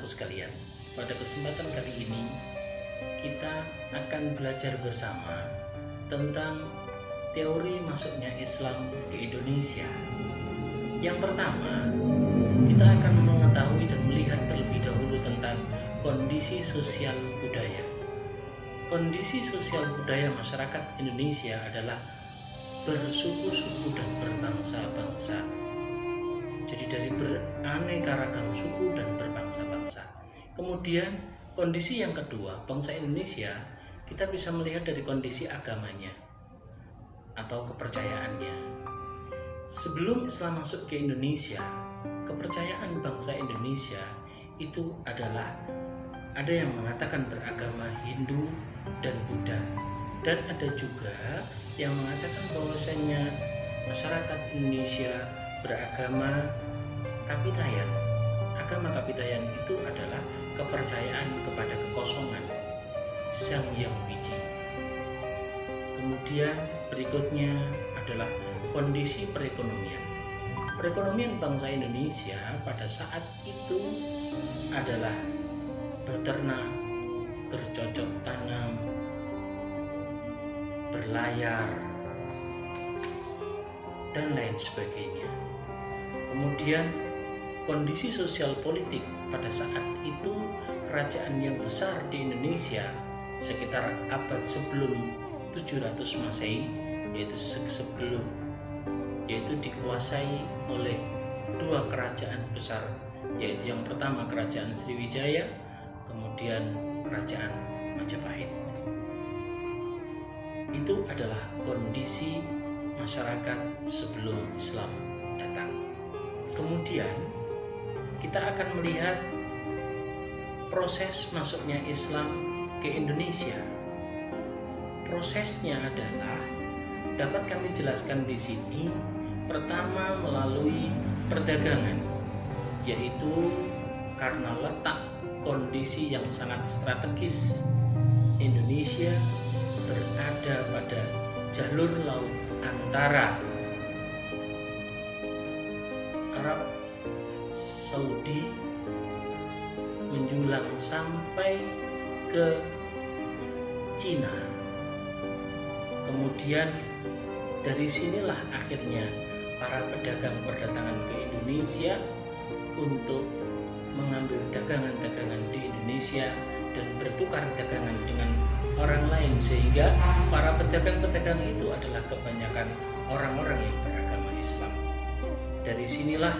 sekalian, pada kesempatan kali ini kita akan belajar bersama tentang teori masuknya Islam ke Indonesia. Yang pertama, kita akan mengetahui dan melihat terlebih dahulu tentang kondisi sosial budaya. Kondisi sosial budaya masyarakat Indonesia adalah bersuku-suku dan berbangsa-bangsa. Jadi dari beraneka ragam suku dan berbangsa-bangsa. Kemudian kondisi yang kedua, bangsa Indonesia, kita bisa melihat dari kondisi agamanya atau kepercayaannya. Sebelum Islam masuk ke Indonesia, kepercayaan bangsa Indonesia itu adalah ada yang mengatakan beragama Hindu dan Buddha, dan ada juga yang mengatakan bahwasanya masyarakat Indonesia beragama Kapitayan. Agama Kapitayan itu adalah kepercayaan kepada kekosongan Sang Hyang Widi. Kemudian berikutnya adalah kondisi perekonomian. Perekonomian bangsa Indonesia pada saat itu adalah beternak, bercocok tanam, berlayar, dan lain sebagainya. Kemudian kondisi sosial politik pada saat itu, kerajaan yang besar di Indonesia sekitar abad sebelum 700 Masehi, yaitu dikuasai oleh dua kerajaan besar, yaitu yang pertama kerajaan Sriwijaya, kemudian kerajaan Majapahit. Itu adalah kondisi masyarakat sebelum Islam datang. Kemudian kita akan melihat proses masuknya Islam ke Indonesia. Prosesnya adalah dapat kami jelaskan di sini. Pertama, melalui perdagangan, yaitu karena letak kondisi yang sangat strategis, Indonesia berada pada jalur laut antara Arab Saudi menjulang sampai ke Cina. Kemudian dari sinilah akhirnya para pedagang berdatangan ke Indonesia untuk mengambil dagangan-dagangan di Indonesia dan bertukar dagangan dengan orang lain, sehingga para pedagang-pedagang itu adalah kebanyakan orang-orang yang beragama Islam. Dari sinilah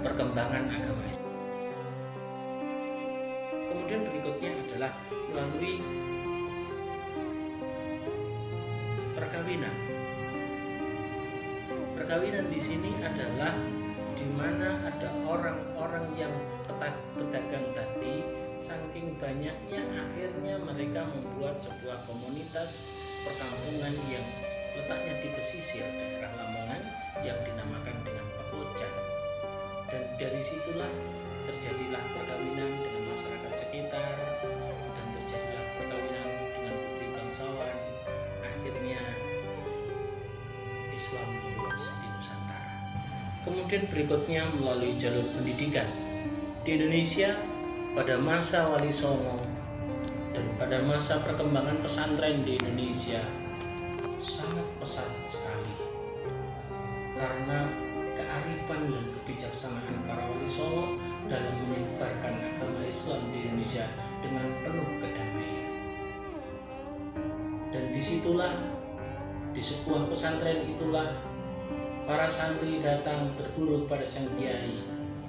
perkembangan agama Islam. Kemudian berikutnya adalah melalui perkawinan. Perkawinan di sini adalah di mana ada orang-orang yang pedagang tadi, saking banyaknya akhirnya mereka membuat sebuah komunitas perkampungan yang letaknya di pesisir daerah Lamongan yang dinamakan dengan Pakojan. Dan dari situlah terjadilah perkawinan dengan masyarakat sekitar, dan terjadilah perkawinan dengan putri bangsawan. Akhirnya Islam meluas di Nusantara. Kemudian berikutnya melalui jalur pendidikan. Di Indonesia pada masa Wali Songo dan pada masa perkembangan pesantren di Indonesia sangat pesat sekali, karena kearifan dan kebijaksanaan para Wali Songo dalam menyebarkan agama Islam di Indonesia dengan penuh kedamaian. Dan disitulah, di sebuah pesantren itulah, para santri datang berguru pada sang kiai.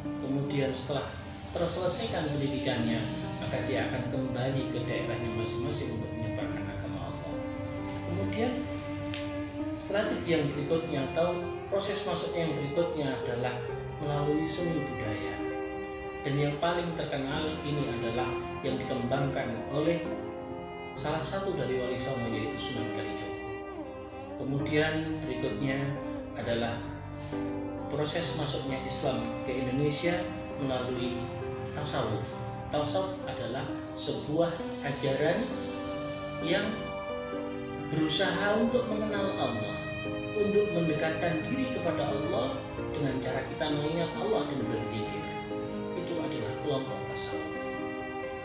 Kemudian setelah terselesaikan pendidikannya, maka dia akan kembali ke daerahnya masing-masing untuk menyebarkan agama Allah. Kemudian strategi yang berikutnya atau proses masuknya yang berikutnya adalah melalui seni budaya. Dan yang paling terkenal ini adalah yang dikembangkan oleh salah satu dari Wali Songo, yaitu Sunan Kalijogo. Kemudian berikutnya adalah proses masuknya Islam ke Indonesia melalui tasawuf. Tasawuf adalah sebuah ajaran yang berusaha untuk mengenal Allah, untuk mendekatkan diri kepada Allah dengan cara kita mengingat Allah dan berzikir. Itu adalah kelompok tasawuf.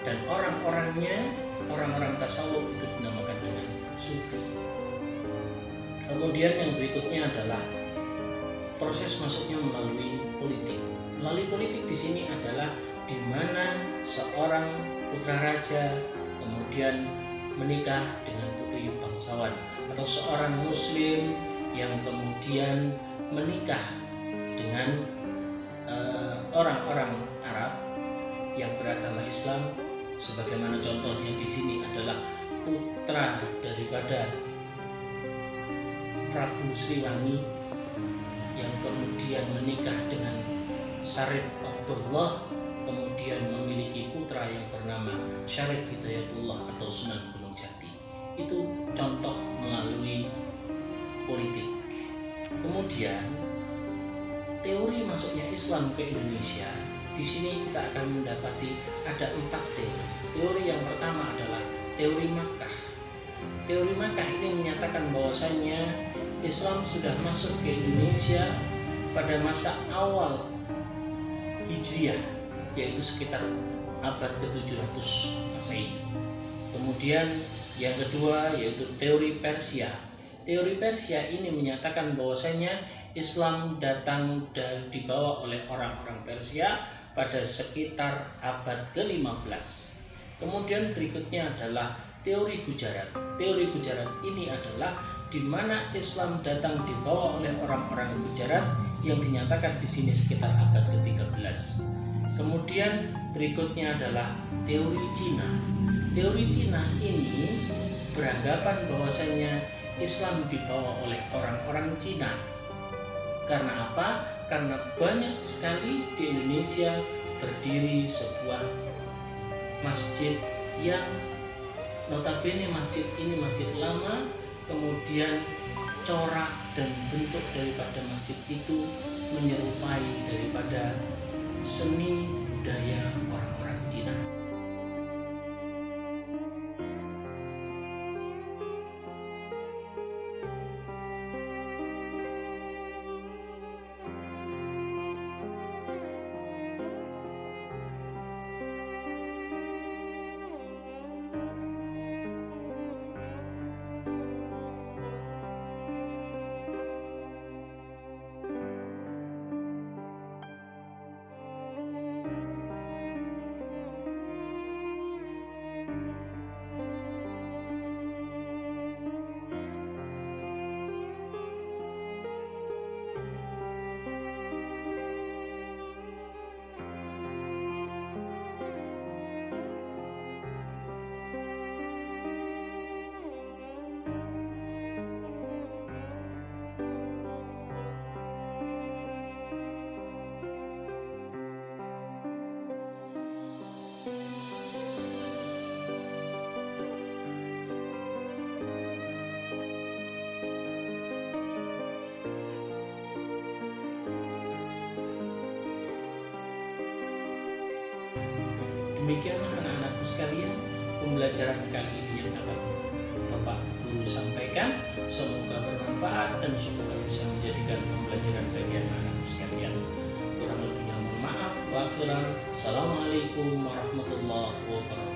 Dan orang-orang tasawuf itu dinamakan dengan sufi. Kemudian yang berikutnya adalah proses masuknya melalui politik. Melalui politik di sini adalah di mana seorang putra raja kemudian menikah dengan putri bangsawan, atau seorang muslim yang kemudian menikah dengan orang-orang Arab yang beragama Islam, sebagaimana contohnya di sini adalah putra daripada Prabu Sriwangi yang kemudian menikah dengan Syarif Abdullah, kemudian memiliki putra yang bernama Syarif Hidayatullah atau Sunan Gunung Jati. Itu contoh melalui politik. Kemudian teori masuknya Islam ke Indonesia, di sini kita akan mendapati ada 4 teori. Teori yang pertama adalah teori Makkah. Teori Makkah ini menyatakan bahwasanya Islam sudah masuk ke Indonesia pada masa awal Hijriah, yaitu sekitar abad ke-700 Masehi. Kemudian yang kedua yaitu teori Persia. Teori Persia ini menyatakan bahwasanya Islam datang dan dibawa oleh orang-orang Persia pada sekitar abad ke-15. Kemudian berikutnya adalah teori Gujarat. Teori Gujarat ini adalah di mana Islam datang dibawa oleh orang-orang Gujarat yang dinyatakan di sini sekitar abad ke-13. Kemudian berikutnya adalah teori Cina. Teori Cina ini beranggapan bahwasanya Islam dibawa oleh orang-orang Cina. Karena apa? Karena banyak sekali di Indonesia berdiri sebuah masjid yang notabene masjid ini masjid lama, kemudian corak dan bentuk daripada masjid itu menyerupai daripada seni budaya orang-orang Cina. Demikianlah anak-anakku sekalian, pembelajaran kali ini yang dapat Bapak Guru sampaikan. Semoga bermanfaat dan semoga bisa menjadikan pembelajaran bagi anak-anakku sekalian. Kurang lebihnya mohon maaf. Wa akhiran. Assalamualaikum warahmatullahi wabarakatuh.